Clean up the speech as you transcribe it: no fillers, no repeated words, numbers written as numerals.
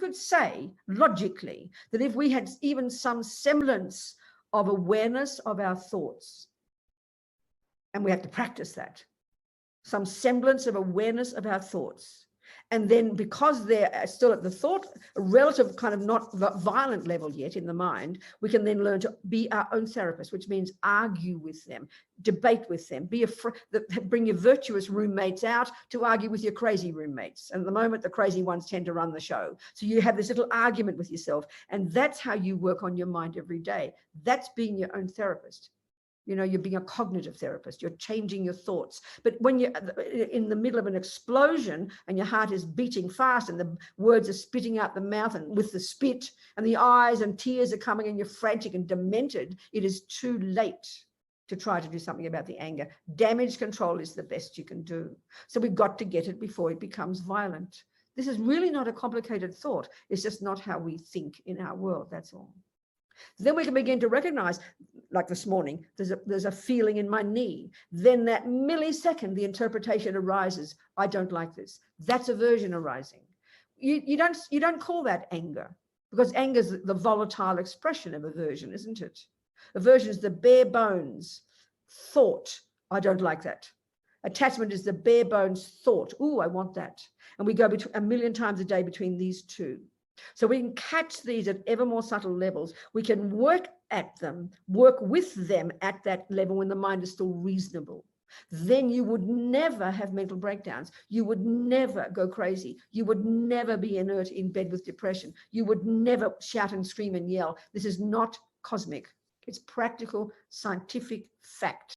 could say logically that if we had even some semblance of awareness of our thoughts, and we have to practice that, some semblance of awareness of our thoughts, and then because they're still at the thought, a relative kind of not violent level yet in the mind, we can then learn to be our own therapist, which means argue with them, debate with them, bring your virtuous roommates out to argue with your crazy roommates. And at the moment, the crazy ones tend to run the show. So you have this little argument with yourself, and that's how you work on your mind every day. That's being your own therapist. You know, you're being a cognitive therapist. You're changing your thoughts. But when you're in the middle of an explosion and your heart is beating fast and the words are spitting out the mouth and with the spit and the eyes and tears are coming and you're frantic and demented, it is too late to try to do something about the anger. Damage control is the best you can do. So we've got to get it before it becomes violent. This is really not a complicated thought. It's just not how we think in our world. That's all. Then we can begin to recognize, like this morning, there's a feeling in my knee. Then that millisecond, the interpretation arises. I don't like this. That's aversion arising. You don't call that anger, because anger is the volatile expression of aversion, isn't it? Aversion is the bare bones thought. I don't like that. Attachment is the bare bones thought. Ooh, I want that. And we go a million times a day between these two. So we can catch these at ever more subtle levels. We can work at them, work with them at that level when the mind is still reasonable. Then you would never have mental breakdowns. You would never go crazy. You would never be inert in bed with depression. You would never shout and scream and yell. This is not cosmic. It's practical, scientific fact.